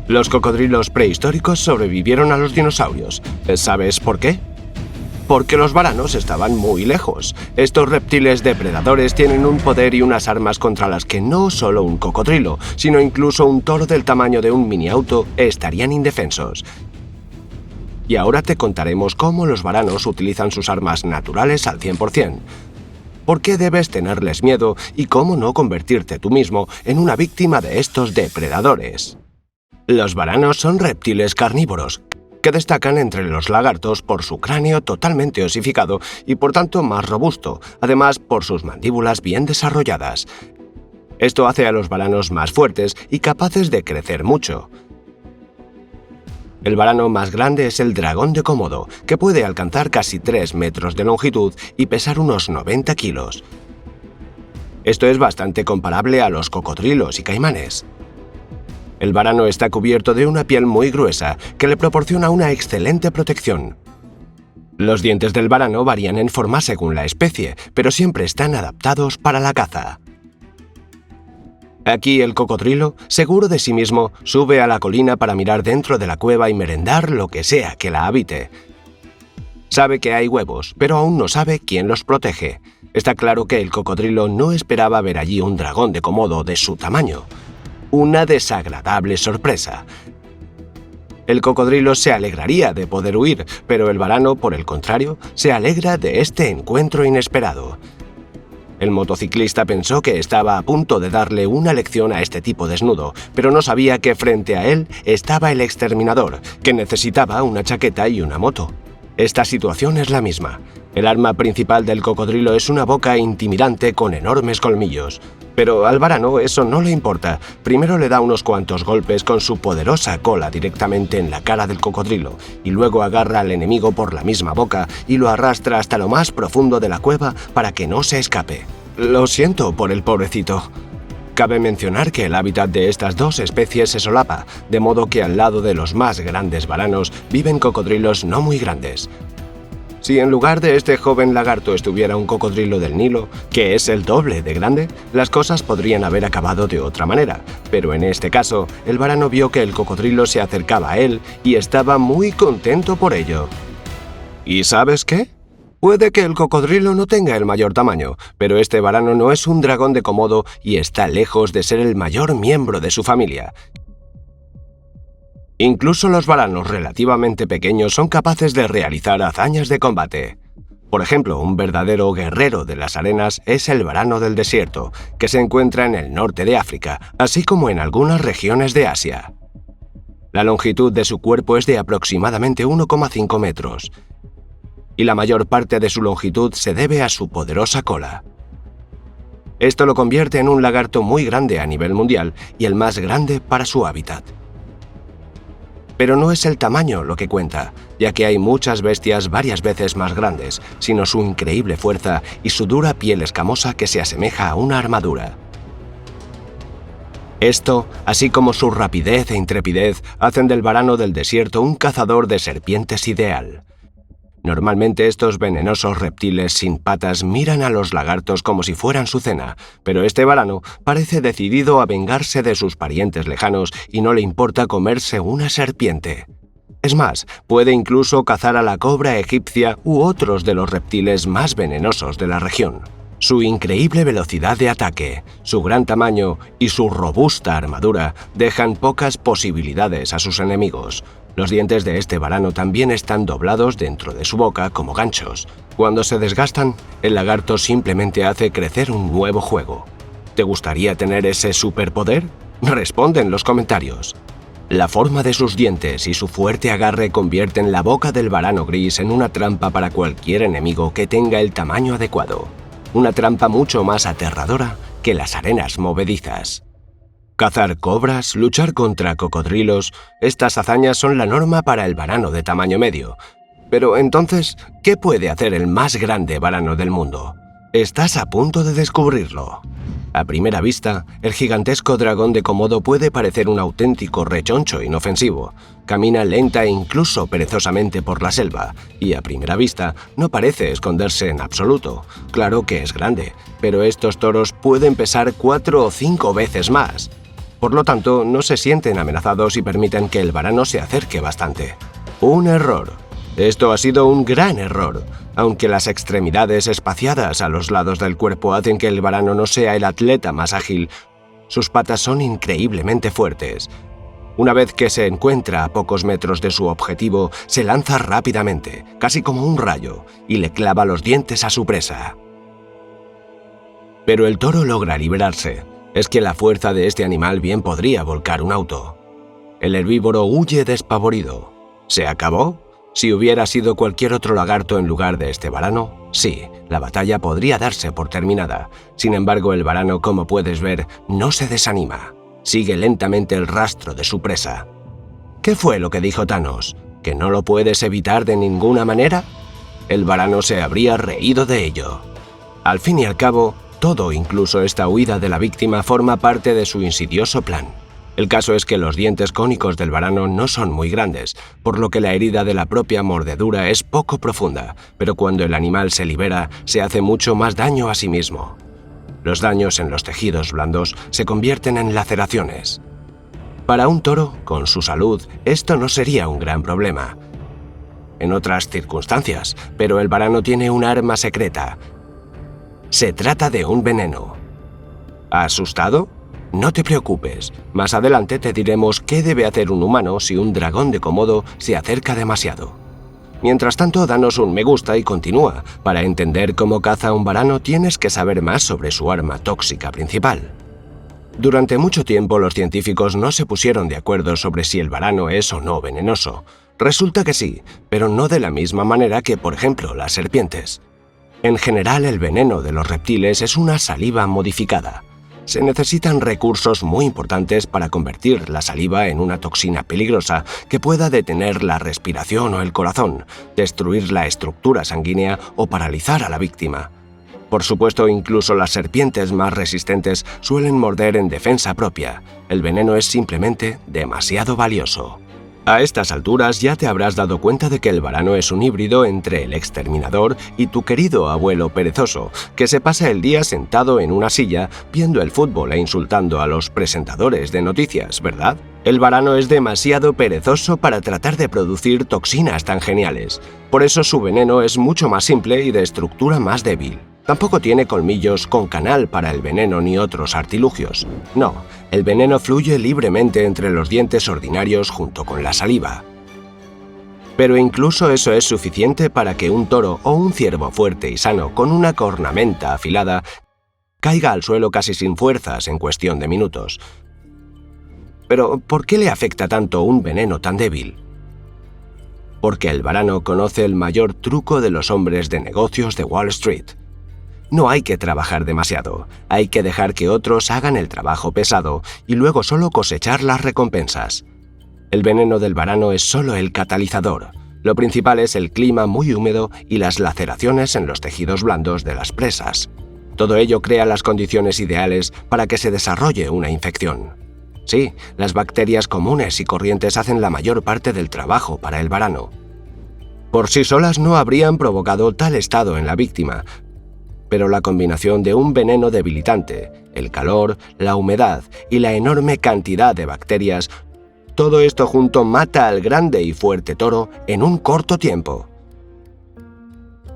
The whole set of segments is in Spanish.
Los cocodrilos prehistóricos sobrevivieron a los dinosaurios. ¿Sabes por qué? Porque los varanos estaban muy lejos. Estos reptiles depredadores tienen un poder y unas armas contra las que no solo un cocodrilo, sino incluso un toro del tamaño de un mini auto estarían indefensos. Y ahora te contaremos cómo los varanos utilizan sus armas naturales al 100%. ¿Por qué debes tenerles miedo y cómo no convertirte tú mismo en una víctima de estos depredadores? Los varanos son reptiles carnívoros, que destacan entre los lagartos por su cráneo totalmente osificado y por tanto más robusto, además por sus mandíbulas bien desarrolladas. Esto hace a los varanos más fuertes y capaces de crecer mucho. El varano más grande es el dragón de Komodo, que puede alcanzar casi 3 metros de longitud y pesar unos 90 kilos. Esto es bastante comparable a los cocodrilos y caimanes. El varano está cubierto de una piel muy gruesa que le proporciona una excelente protección. Los dientes del varano varían en forma según la especie, pero siempre están adaptados para la caza. Aquí el cocodrilo, seguro de sí mismo, sube a la colina para mirar dentro de la cueva y merendar lo que sea que la habite. Sabe que hay huevos, pero aún no sabe quién los protege. Está claro que el cocodrilo no esperaba ver allí un dragón de Komodo de su tamaño. Una desagradable sorpresa. El cocodrilo se alegraría de poder huir, pero el varano, por el contrario, se alegra de este encuentro inesperado. El motociclista pensó que estaba a punto de darle una lección a este tipo desnudo, pero no sabía que frente a él estaba el exterminador, que necesitaba una chaqueta y una moto. Esta situación es la misma. El arma principal del cocodrilo es una boca intimidante con enormes colmillos. Pero al varano eso no le importa. Primero le da unos cuantos golpes con su poderosa cola directamente en la cara del cocodrilo, y luego agarra al enemigo por la misma boca y lo arrastra hasta lo más profundo de la cueva para que no se escape. Lo siento por el pobrecito. Cabe mencionar que el hábitat de estas dos especies se solapa, de modo que al lado de los más grandes varanos viven cocodrilos no muy grandes. Si en lugar de este joven lagarto estuviera un cocodrilo del Nilo, que es el doble de grande, las cosas podrían haber acabado de otra manera, pero en este caso, el varano vio que el cocodrilo se acercaba a él y estaba muy contento por ello. ¿Y sabes qué? Puede que el cocodrilo no tenga el mayor tamaño, pero este varano no es un dragón de Komodo y está lejos de ser el mayor miembro de su familia. Incluso los varanos relativamente pequeños son capaces de realizar hazañas de combate. Por ejemplo, un verdadero guerrero de las arenas es el varano del desierto, que se encuentra en el norte de África, así como en algunas regiones de Asia. La longitud de su cuerpo es de aproximadamente 1,5 metros, y la mayor parte de su longitud se debe a su poderosa cola. Esto lo convierte en un lagarto muy grande a nivel mundial y el más grande para su hábitat. Pero no es el tamaño lo que cuenta, ya que hay muchas bestias varias veces más grandes, sino su increíble fuerza y su dura piel escamosa que se asemeja a una armadura. Esto, así como su rapidez e intrepidez, hacen del varano del desierto un cazador de serpientes ideal. Normalmente estos venenosos reptiles sin patas miran a los lagartos como si fueran su cena, pero este varano parece decidido a vengarse de sus parientes lejanos y no le importa comerse una serpiente. Es más, puede incluso cazar a la cobra egipcia u otros de los reptiles más venenosos de la región. Su increíble velocidad de ataque, su gran tamaño y su robusta armadura dejan pocas posibilidades a sus enemigos. Los dientes de este varano también están doblados dentro de su boca como ganchos. Cuando se desgastan, el lagarto simplemente hace crecer un nuevo juego. ¿Te gustaría tener ese superpoder? Responde en los comentarios. La forma de sus dientes y su fuerte agarre convierten la boca del varano gris en una trampa para cualquier enemigo que tenga el tamaño adecuado. Una trampa mucho más aterradora que las arenas movedizas. Cazar cobras, luchar contra cocodrilos, estas hazañas son la norma para el varano de tamaño medio. Pero entonces, ¿qué puede hacer el más grande varano del mundo? Estás a punto de descubrirlo. A primera vista, el gigantesco dragón de Komodo puede parecer un auténtico rechoncho inofensivo. Camina lenta e incluso perezosamente por la selva, y a primera vista no parece esconderse en absoluto. Claro que es grande, pero estos toros pueden pesar 4 o 5 veces más. Por lo tanto, no se sienten amenazados y permiten que el varano se acerque bastante. Un error. Esto ha sido un gran error. Aunque las extremidades espaciadas a los lados del cuerpo hacen que el varano no sea el atleta más ágil, sus patas son increíblemente fuertes. Una vez que se encuentra a pocos metros de su objetivo, se lanza rápidamente, casi como un rayo, y le clava los dientes a su presa. Pero el toro logra liberarse. Es que la fuerza de este animal bien podría volcar un auto. El herbívoro huye despavorido. ¿Se acabó? Si hubiera sido cualquier otro lagarto en lugar de este varano, sí, la batalla podría darse por terminada. Sin embargo, el varano, como puedes ver, no se desanima. Sigue lentamente el rastro de su presa. ¿Qué fue lo que dijo Thanos? ¿Que no lo puedes evitar de ninguna manera? El varano se habría reído de ello. Al fin y al cabo, todo, incluso esta huida de la víctima, forma parte de su insidioso plan. El caso es que los dientes cónicos del varano no son muy grandes, por lo que la herida de la propia mordedura es poco profunda, pero cuando el animal se libera, se hace mucho más daño a sí mismo. Los daños en los tejidos blandos se convierten en laceraciones. Para un toro, con su salud, esto no sería un gran problema. En otras circunstancias, pero el varano tiene un arma secreta. Se trata de un veneno. ¿Asustado? No te preocupes, más adelante te diremos qué debe hacer un humano si un dragón de Komodo se acerca demasiado. Mientras tanto, danos un me gusta y continúa. Para entender cómo caza un varano tienes que saber más sobre su arma tóxica principal. Durante mucho tiempo los científicos no se pusieron de acuerdo sobre si el varano es o no venenoso. Resulta que sí, pero no de la misma manera que, por ejemplo, las serpientes. En general, el veneno de los reptiles es una saliva modificada. Se necesitan recursos muy importantes para convertir la saliva en una toxina peligrosa que pueda detener la respiración o el corazón, destruir la estructura sanguínea o paralizar a la víctima. Por supuesto, incluso las serpientes más resistentes suelen morder en defensa propia. El veneno es simplemente demasiado valioso. A estas alturas ya te habrás dado cuenta de que el varano es un híbrido entre el exterminador y tu querido abuelo perezoso, que se pasa el día sentado en una silla viendo el fútbol e insultando a los presentadores de noticias, ¿verdad? El varano es demasiado perezoso para tratar de producir toxinas tan geniales. Por eso su veneno es mucho más simple y de estructura más débil. Tampoco tiene colmillos con canal para el veneno ni otros artilugios. No, el veneno fluye libremente entre los dientes ordinarios junto con la saliva. Pero incluso eso es suficiente para que un toro o un ciervo fuerte y sano con una cornamenta afilada caiga al suelo casi sin fuerzas en cuestión de minutos. Pero, ¿por qué le afecta tanto un veneno tan débil? Porque el varano conoce el mayor truco de los hombres de negocios de Wall Street. No hay que trabajar demasiado, hay que dejar que otros hagan el trabajo pesado y luego solo cosechar las recompensas. El veneno del varano es solo el catalizador. Lo principal es el clima muy húmedo y las laceraciones en los tejidos blandos de las presas. Todo ello crea las condiciones ideales para que se desarrolle una infección. Sí, las bacterias comunes y corrientes hacen la mayor parte del trabajo para el varano. Por sí solas no habrían provocado tal estado en la víctima, pero la combinación de un veneno debilitante, el calor, la humedad y la enorme cantidad de bacterias, todo esto junto mata al grande y fuerte toro en un corto tiempo.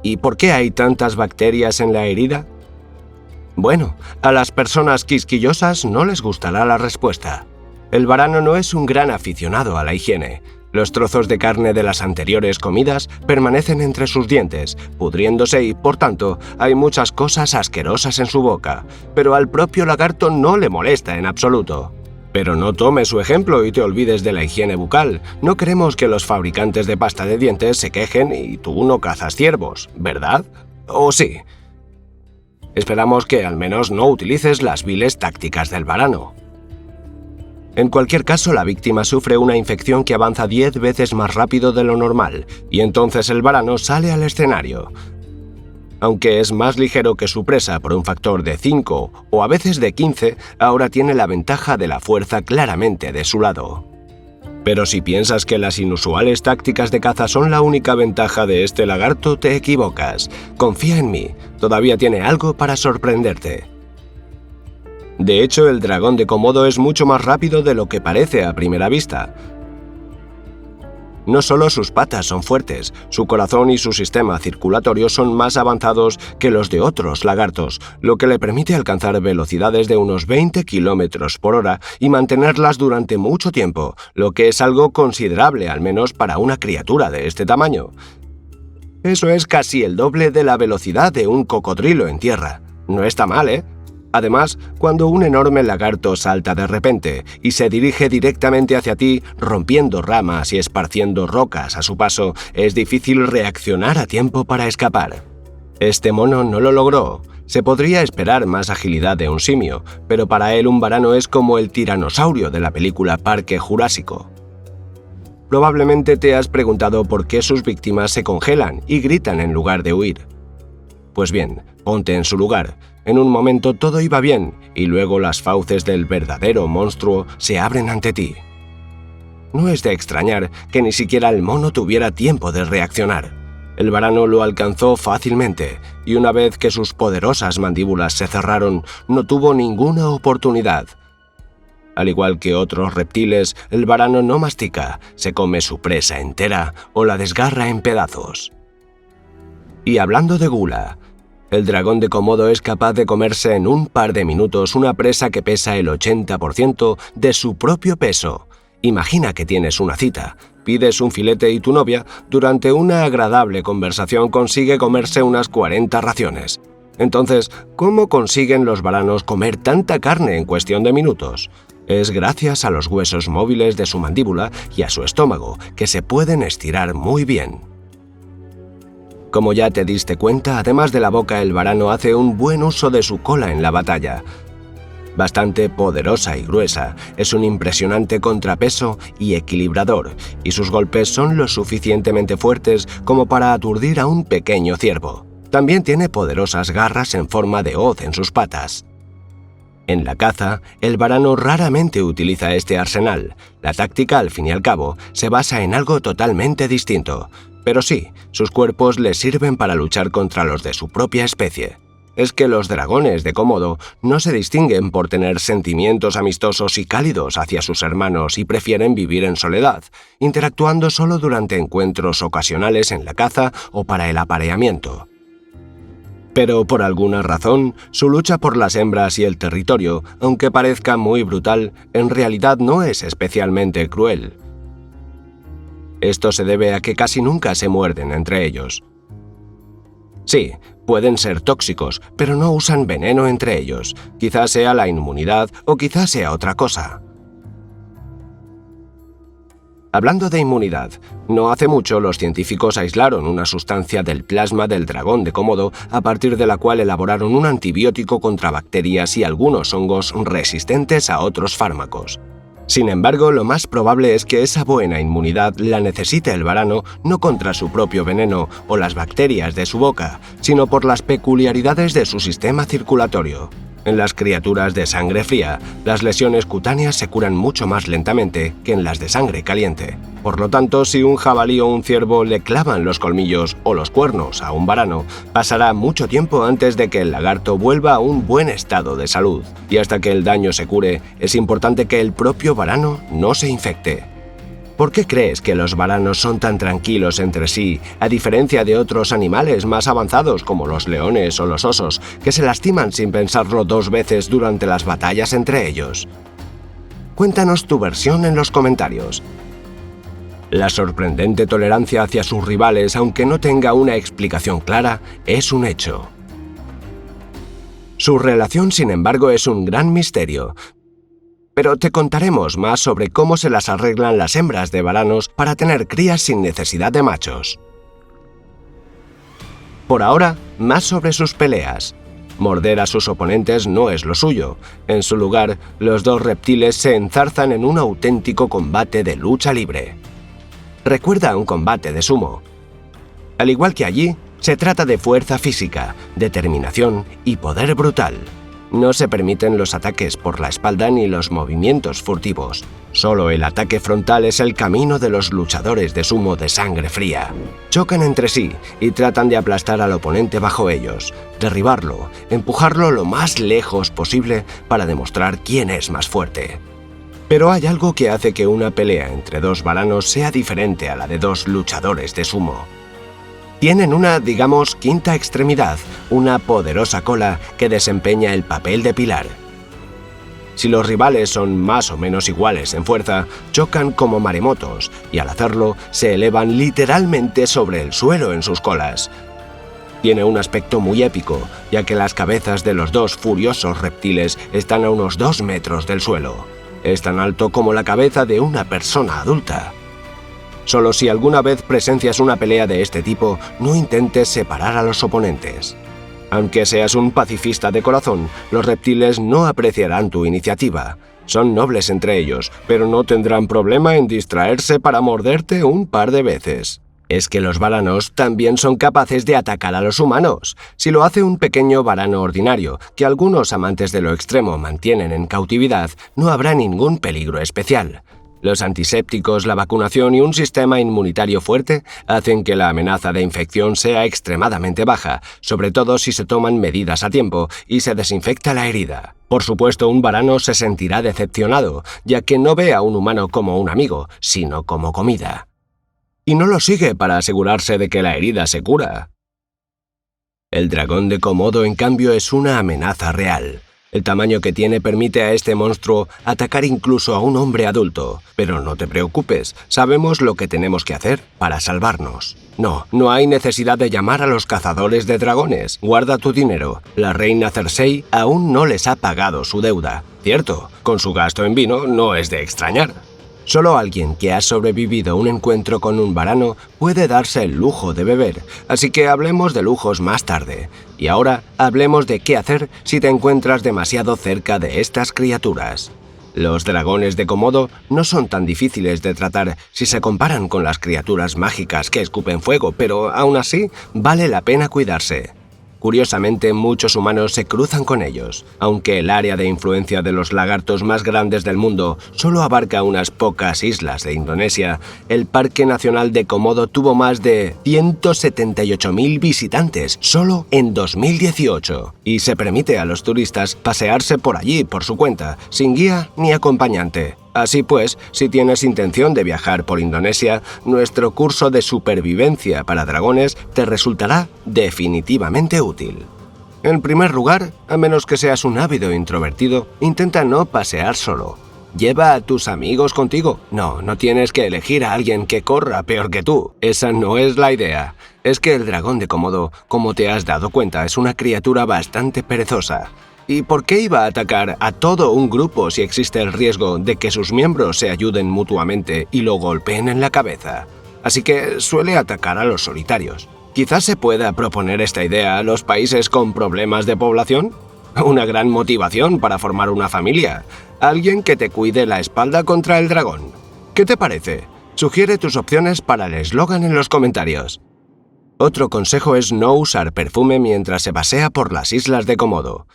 ¿Y por qué hay tantas bacterias en la herida? Bueno, a las personas quisquillosas no les gustará la respuesta. El varano no es un gran aficionado a la higiene. Los trozos de carne de las anteriores comidas permanecen entre sus dientes, pudriéndose y, por tanto, hay muchas cosas asquerosas en su boca, pero al propio lagarto no le molesta en absoluto. Pero no tomes su ejemplo y te olvides de la higiene bucal. No queremos que los fabricantes de pasta de dientes se quejen y tú no cazas ciervos, ¿verdad? ¿O sí? Esperamos que al menos no utilices las viles tácticas del varano. En cualquier caso, la víctima sufre una infección que avanza 10 veces más rápido de lo normal, y entonces el varano sale al escenario. Aunque es más ligero que su presa por un factor de 5 o a veces de 15, ahora tiene la ventaja de la fuerza claramente de su lado. Pero si piensas que las inusuales tácticas de caza son la única ventaja de este lagarto, te equivocas. Confía en mí, todavía tiene algo para sorprenderte. De hecho, el dragón de Komodo es mucho más rápido de lo que parece a primera vista. No solo sus patas son fuertes, su corazón y su sistema circulatorio son más avanzados que los de otros lagartos, lo que le permite alcanzar velocidades de unos 20 km por hora y mantenerlas durante mucho tiempo, lo que es algo considerable al menos para una criatura de este tamaño. Eso es casi el doble de la velocidad de un cocodrilo en tierra. No está mal, ¿eh? Además, cuando un enorme lagarto salta de repente y se dirige directamente hacia ti, rompiendo ramas y esparciendo rocas a su paso, es difícil reaccionar a tiempo para escapar. Este mono no lo logró. Se podría esperar más agilidad de un simio, pero para él un varano es como el tiranosaurio de la película Parque Jurásico. Probablemente te has preguntado por qué sus víctimas se congelan y gritan en lugar de huir. Pues bien, ponte en su lugar. En un momento todo iba bien, y luego las fauces del verdadero monstruo se abren ante ti. No es de extrañar que ni siquiera el mono tuviera tiempo de reaccionar. El varano lo alcanzó fácilmente, y una vez que sus poderosas mandíbulas se cerraron, no tuvo ninguna oportunidad. Al igual que otros reptiles, el varano no mastica, se come su presa entera o la desgarra en pedazos. Y hablando de gula, el dragón de Komodo es capaz de comerse en un par de minutos una presa que pesa el 80% de su propio peso. Imagina que tienes una cita, pides un filete y tu novia, durante una agradable conversación, consigue comerse unas 40 raciones. Entonces, ¿cómo consiguen los varanos comer tanta carne en cuestión de minutos? Es gracias a los huesos móviles de su mandíbula y a su estómago, que se pueden estirar muy bien. Como ya te diste cuenta, además de la boca, el varano hace un buen uso de su cola en la batalla. Bastante poderosa y gruesa, es un impresionante contrapeso y equilibrador, y sus golpes son lo suficientemente fuertes como para aturdir a un pequeño ciervo. También tiene poderosas garras en forma de hoz en sus patas. En la caza, el varano raramente utiliza este arsenal. La táctica, al fin y al cabo, se basa en algo totalmente distinto. Pero sí, sus cuerpos le sirven para luchar contra los de su propia especie. Es que los dragones de Komodo no se distinguen por tener sentimientos amistosos y cálidos hacia sus hermanos y prefieren vivir en soledad, interactuando solo durante encuentros ocasionales en la caza o para el apareamiento. Pero por alguna razón, su lucha por las hembras y el territorio, aunque parezca muy brutal, en realidad no es especialmente cruel. Esto se debe a que casi nunca se muerden entre ellos. Sí, pueden ser tóxicos, pero no usan veneno entre ellos. Quizás sea la inmunidad o quizás sea otra cosa. Hablando de inmunidad, no hace mucho los científicos aislaron una sustancia del plasma del dragón de Komodo a partir de la cual elaboraron un antibiótico contra bacterias y algunos hongos resistentes a otros fármacos. Sin embargo, lo más probable es que esa buena inmunidad la necesite el varano no contra su propio veneno o las bacterias de su boca, sino por las peculiaridades de su sistema circulatorio. En las criaturas de sangre fría, las lesiones cutáneas se curan mucho más lentamente que en las de sangre caliente. Por lo tanto, si un jabalí o un ciervo le clavan los colmillos o los cuernos a un varano, pasará mucho tiempo antes de que el lagarto vuelva a un buen estado de salud. Y hasta que el daño se cure, es importante que el propio varano no se infecte. ¿Por qué crees que los varanos son tan tranquilos entre sí, a diferencia de otros animales más avanzados como los leones o los osos, que se lastiman sin pensarlo 2 veces durante las batallas entre ellos? Cuéntanos tu versión en los comentarios. La sorprendente tolerancia hacia sus rivales, aunque no tenga una explicación clara, es un hecho. Su relación, sin embargo, es un gran misterio. Pero te contaremos más sobre cómo se las arreglan las hembras de varanos para tener crías sin necesidad de machos. Por ahora, más sobre sus peleas. Morder a sus oponentes no es lo suyo. En su lugar, los dos reptiles se enzarzan en un auténtico combate de lucha libre. Recuerda a un combate de sumo. Al igual que allí, se trata de fuerza física, determinación y poder brutal. No se permiten los ataques por la espalda ni los movimientos furtivos. Solo el ataque frontal es el camino de los luchadores de sumo de sangre fría. Chocan entre sí y tratan de aplastar al oponente bajo ellos, derribarlo, empujarlo lo más lejos posible para demostrar quién es más fuerte. Pero hay algo que hace que una pelea entre dos varanos sea diferente a la de dos luchadores de sumo. Tienen una, digamos, quinta extremidad, una poderosa cola que desempeña el papel de pilar. Si los rivales son más o menos iguales en fuerza, chocan como maremotos y al hacerlo se elevan literalmente sobre el suelo en sus colas. Tiene un aspecto muy épico, ya que las cabezas de los dos furiosos reptiles están a unos 2 metros del suelo. Es tan alto como la cabeza de una persona adulta. Solo si alguna vez presencias una pelea de este tipo, no intentes separar a los oponentes. Aunque seas un pacifista de corazón, los reptiles no apreciarán tu iniciativa. Son nobles entre ellos, pero no tendrán problema en distraerse para morderte un par de veces. Es que los varanos también son capaces de atacar a los humanos. Si lo hace un pequeño varano ordinario, que algunos amantes de lo extremo mantienen en cautividad, no habrá ningún peligro especial. Los antisépticos, la vacunación y un sistema inmunitario fuerte hacen que la amenaza de infección sea extremadamente baja, sobre todo si se toman medidas a tiempo y se desinfecta la herida. Por supuesto, un varano se sentirá decepcionado, ya que no ve a un humano como un amigo, sino como comida. Y no lo sigue para asegurarse de que la herida se cura. El dragón de Komodo, en cambio, es una amenaza real. El tamaño que tiene permite a este monstruo atacar incluso a un hombre adulto. Pero no te preocupes, sabemos lo que tenemos que hacer para salvarnos. No hay necesidad de llamar a los cazadores de dragones. Guarda tu dinero. La reina Cersei aún no les ha pagado su deuda. Cierto, con su gasto en vino no es de extrañar. Solo alguien que ha sobrevivido un encuentro con un varano puede darse el lujo de beber, así que hablemos de lujos más tarde. Y ahora hablemos de qué hacer si te encuentras demasiado cerca de estas criaturas. Los dragones de Komodo no son tan difíciles de tratar si se comparan con las criaturas mágicas que escupen fuego, pero aún así vale la pena cuidarse. Curiosamente, muchos humanos se cruzan con ellos. Aunque el área de influencia de los lagartos más grandes del mundo solo abarca unas pocas islas de Indonesia, el Parque Nacional de Komodo tuvo más de 178.000 visitantes solo en 2018. Y se permite a los turistas pasearse por allí por su cuenta, sin guía ni acompañante. Así pues, si tienes intención de viajar por Indonesia, nuestro curso de supervivencia para dragones te resultará definitivamente útil. En primer lugar, a menos que seas un ávido introvertido, intenta no pasear solo. Lleva a tus amigos contigo. No tienes que elegir a alguien que corra peor que tú. Esa no es la idea. Es que el dragón de Komodo, como te has dado cuenta, es una criatura bastante perezosa. ¿Y por qué iba a atacar a todo un grupo si existe el riesgo de que sus miembros se ayuden mutuamente y lo golpeen en la cabeza? Así que suele atacar a los solitarios. Quizás se pueda proponer esta idea a los países con problemas de población. Una gran motivación para formar una familia. Alguien que te cuide la espalda contra el dragón. ¿Qué te parece? Sugiere tus opciones para el eslogan en los comentarios. Otro consejo es no usar perfume mientras se pasea por las islas de Komodo.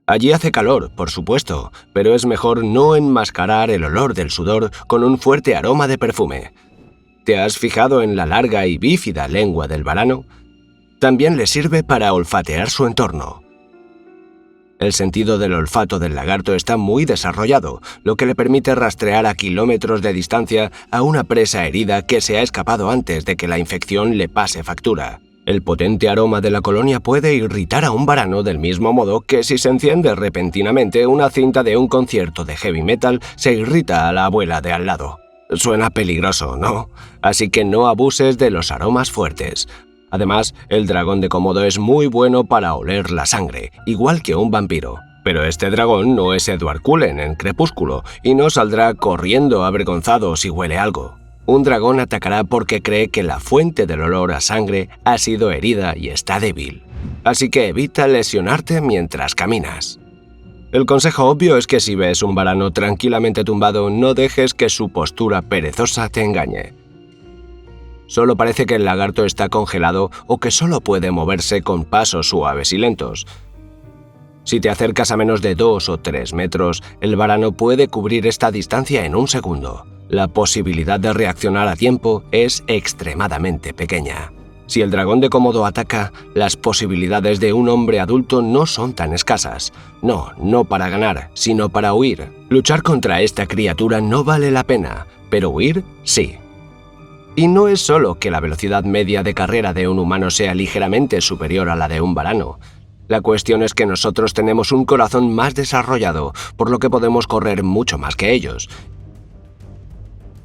Allí hace calor, por supuesto, pero es mejor no enmascarar el olor del sudor con un fuerte aroma de perfume. ¿Te has fijado en la larga y bífida lengua del varano? También le sirve para olfatear su entorno. El sentido del olfato del lagarto está muy desarrollado, lo que le permite rastrear a kilómetros de distancia a una presa herida que se ha escapado antes de que la infección le pase factura. El potente aroma de la colonia puede irritar a un varano del mismo modo que si se enciende repentinamente una cinta de un concierto de heavy metal se irrita a la abuela de al lado. Suena peligroso, ¿no? Así que no abuses de los aromas fuertes. Además, el dragón de Komodo es muy bueno para oler la sangre, igual que un vampiro. Pero este dragón no es Edward Cullen en Crepúsculo y no saldrá corriendo avergonzado si huele algo. Un dragón atacará porque cree que la fuente del olor a sangre ha sido herida y está débil. Así que evita lesionarte mientras caminas. El consejo obvio es que si ves un varano tranquilamente tumbado, no dejes que su postura perezosa te engañe. Solo parece que el lagarto está congelado o que solo puede moverse con pasos suaves y lentos. Si te acercas a menos de 2 o 3 metros, el varano puede cubrir esta distancia en un segundo. La posibilidad de reaccionar a tiempo es extremadamente pequeña. Si el dragón de Komodo ataca, las posibilidades de un hombre adulto no son tan escasas. No para ganar, sino para huir. Luchar contra esta criatura no vale la pena, pero huir sí. Y no es solo que la velocidad media de carrera de un humano sea ligeramente superior a la de un varano. La cuestión es que nosotros tenemos un corazón más desarrollado, por lo que podemos correr mucho más que ellos.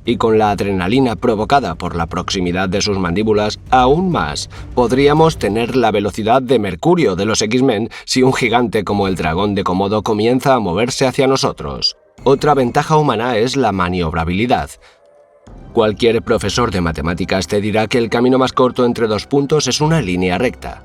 Y con la adrenalina provocada por la proximidad de sus mandíbulas, aún más, podríamos tener la velocidad de Mercurio de los X-Men si un gigante como el dragón de Komodo comienza a moverse hacia nosotros. Otra ventaja humana es la maniobrabilidad. Cualquier profesor de matemáticas te dirá que el camino más corto entre dos puntos es una línea recta.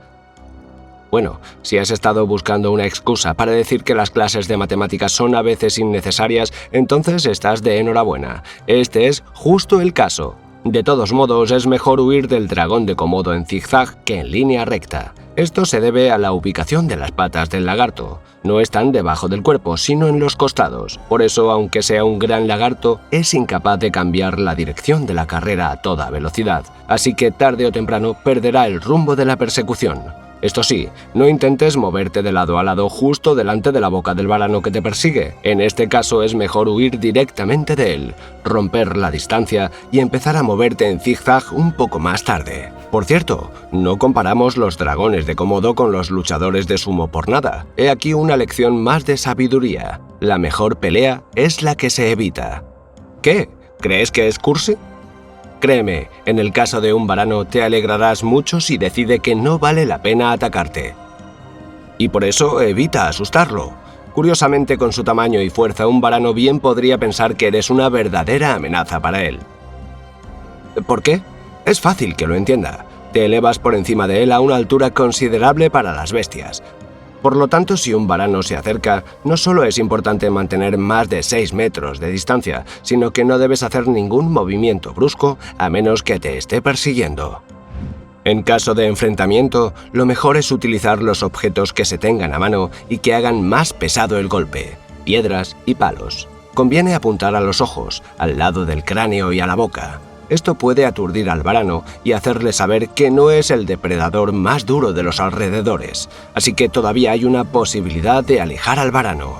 Bueno, si has estado buscando una excusa para decir que las clases de matemáticas son a veces innecesarias, entonces estás de enhorabuena. Este es justo el caso. De todos modos, es mejor huir del dragón de Komodo en zigzag que en línea recta. Esto se debe a la ubicación de las patas del lagarto. No están debajo del cuerpo, sino en los costados. Por eso, aunque sea un gran lagarto, es incapaz de cambiar la dirección de la carrera a toda velocidad. Así que tarde o temprano perderá el rumbo de la persecución. Esto sí, no intentes moverte de lado a lado justo delante de la boca del varano que te persigue. En este caso es mejor huir directamente de él, romper la distancia y empezar a moverte en zigzag un poco más tarde. Por cierto, no comparamos los dragones de Komodo con los luchadores de sumo por nada. He aquí una lección más de sabiduría. La mejor pelea es la que se evita. ¿Qué? ¿Crees que es cursi? Créeme, en el caso de un varano te alegrarás mucho si decide que no vale la pena atacarte. Y por eso evita asustarlo. Curiosamente, con su tamaño y fuerza, un varano bien podría pensar que eres una verdadera amenaza para él. ¿Por qué? Es fácil que lo entienda. Te elevas por encima de él a una altura considerable para las bestias. Por lo tanto, si un varano se acerca, no solo es importante mantener más de 6 metros de distancia, sino que no debes hacer ningún movimiento brusco a menos que te esté persiguiendo. En caso de enfrentamiento, lo mejor es utilizar los objetos que se tengan a mano y que hagan más pesado el golpe, piedras y palos. Conviene apuntar a los ojos, al lado del cráneo y a la boca. Esto puede aturdir al varano y hacerle saber que no es el depredador más duro de los alrededores, así que todavía hay una posibilidad de alejar al varano.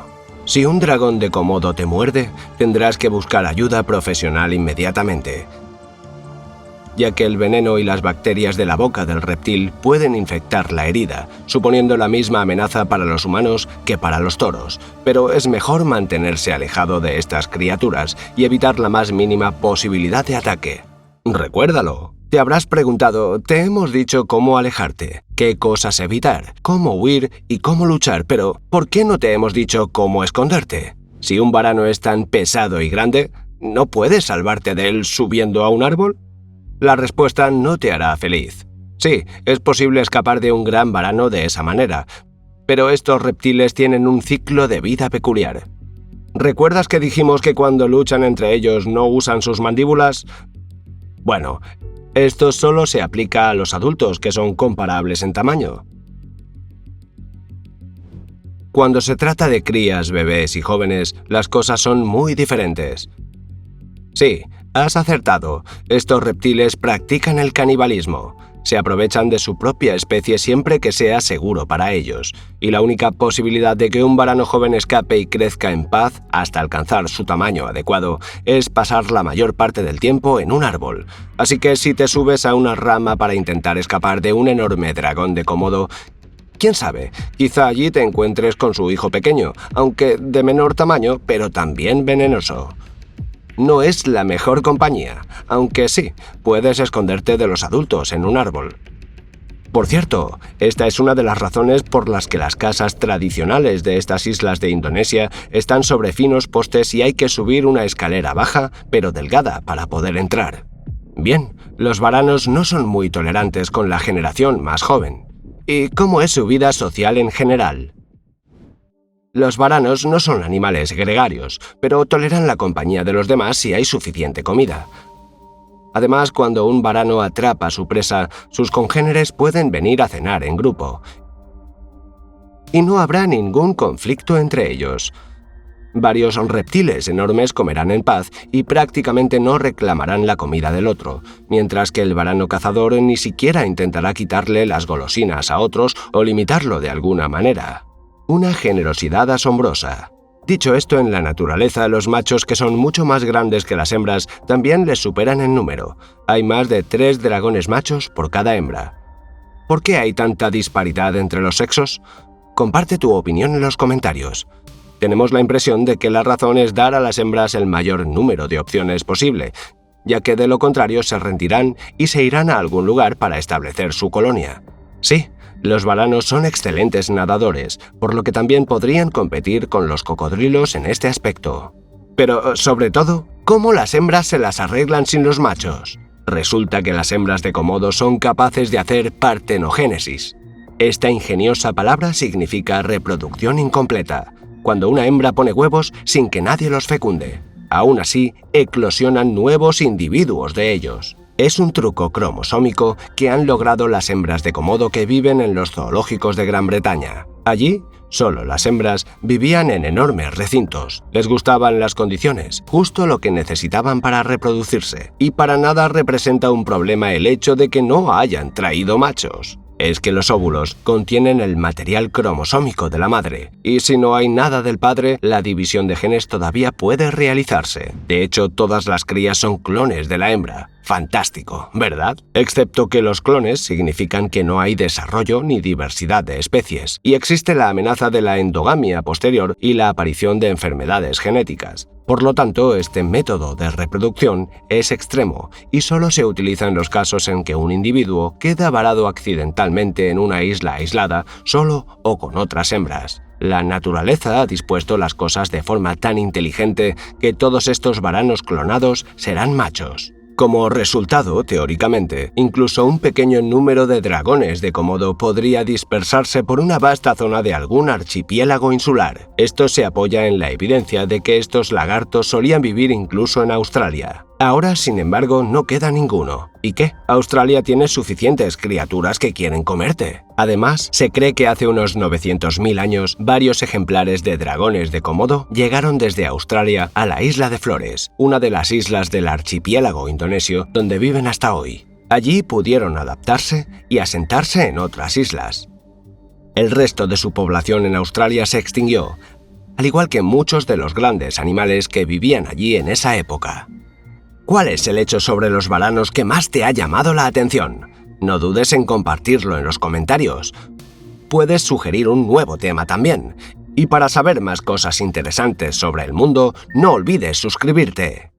Si un dragón de Komodo te muerde, tendrás que buscar ayuda profesional inmediatamente, ya que el veneno y las bacterias de la boca del reptil pueden infectar la herida, suponiendo la misma amenaza para los humanos que para los toros, pero es mejor mantenerse alejado de estas criaturas y evitar la más mínima posibilidad de ataque. Recuérdalo. Te habrás preguntado, te hemos dicho cómo alejarte, qué cosas evitar, cómo huir y cómo luchar, pero ¿por qué no te hemos dicho cómo esconderte? Si un varano es tan pesado y grande, ¿no puedes salvarte de él subiendo a un árbol? La respuesta no te hará feliz. Sí, es posible escapar de un gran varano de esa manera, pero estos reptiles tienen un ciclo de vida peculiar. ¿Recuerdas que dijimos que cuando luchan entre ellos no usan sus mandíbulas? Bueno, esto solo se aplica a los adultos, que son comparables en tamaño. Cuando se trata de crías, bebés y jóvenes, las cosas son muy diferentes. Sí, has acertado. Estos reptiles practican el canibalismo. Se aprovechan de su propia especie siempre que sea seguro para ellos. Y la única posibilidad de que un varano joven escape y crezca en paz hasta alcanzar su tamaño adecuado es pasar la mayor parte del tiempo en un árbol. Así que si te subes a una rama para intentar escapar de un enorme dragón de Komodo, quién sabe, quizá allí te encuentres con su hijo pequeño, aunque de menor tamaño, pero también venenoso. No es la mejor compañía, aunque sí, puedes esconderte de los adultos en un árbol. Por cierto, esta es una de las razones por las que las casas tradicionales de estas islas de Indonesia están sobre finos postes y hay que subir una escalera baja, pero delgada, para poder entrar. Bien, los varanos no son muy tolerantes con la generación más joven. ¿Y cómo es su vida social en general? Los varanos no son animales gregarios, pero toleran la compañía de los demás si hay suficiente comida. Además, cuando un varano atrapa a su presa, sus congéneres pueden venir a cenar en grupo. y no habrá ningún conflicto entre ellos. Varios reptiles enormes comerán en paz y prácticamente no reclamarán la comida del otro, mientras que el varano cazador ni siquiera intentará quitarle las golosinas a otros o limitarlo de alguna manera. Una generosidad asombrosa. Dicho esto, en la naturaleza, los machos, que son mucho más grandes que las hembras, también les superan en número. Hay más de 3 dragones machos por cada hembra. ¿Por qué hay tanta disparidad entre los sexos? Comparte tu opinión en los comentarios. Tenemos la impresión de que la razón es dar a las hembras el mayor número de opciones posible, ya que de lo contrario se rendirán y se irán a algún lugar para establecer su colonia. Sí, los varanos son excelentes nadadores, por lo que también podrían competir con los cocodrilos en este aspecto. Pero, sobre todo, ¿cómo las hembras se las arreglan sin los machos? Resulta que las hembras de Komodo son capaces de hacer partenogénesis. Esta ingeniosa palabra significa reproducción incompleta, cuando una hembra pone huevos sin que nadie los fecunde. Aún así, eclosionan nuevos individuos de ellos. Es un truco cromosómico que han logrado las hembras de Komodo que viven en los zoológicos de Gran Bretaña. Allí, solo las hembras vivían en enormes recintos. Les gustaban las condiciones, justo lo que necesitaban para reproducirse. Y para nada representa un problema el hecho de que no hayan traído machos. Es que los óvulos contienen el material cromosómico de la madre, y si no hay nada del padre, la división de genes todavía puede realizarse. De hecho, todas las crías son clones de la hembra. Fantástico, ¿verdad? Excepto que los clones significan que no hay desarrollo ni diversidad de especies, y existe la amenaza de la endogamia posterior y la aparición de enfermedades genéticas. Por lo tanto, este método de reproducción es extremo y solo se utiliza en los casos en que un individuo queda varado accidentalmente en una isla aislada, solo o con otras hembras. La naturaleza ha dispuesto las cosas de forma tan inteligente que todos estos varanos clonados serán machos. Como resultado, teóricamente, incluso un pequeño número de dragones de Komodo podría dispersarse por una vasta zona de algún archipiélago insular. Esto se apoya en la evidencia de que estos lagartos solían vivir incluso en Australia. Ahora, sin embargo, no queda ninguno. ¿Y qué? Australia tiene suficientes criaturas que quieren comerte. Además, se cree que hace unos 900.000 años, varios ejemplares de dragones de Komodo llegaron desde Australia a la isla de Flores, una de las islas del archipiélago indonesio donde viven hasta hoy. Allí pudieron adaptarse y asentarse en otras islas. El resto de su población en Australia se extinguió, al igual que muchos de los grandes animales que vivían allí en esa época. ¿Cuál es el hecho sobre los varanos que más te ha llamado la atención? No dudes en compartirlo en los comentarios. Puedes sugerir un nuevo tema también. Y para saber más cosas interesantes sobre el mundo, no olvides suscribirte.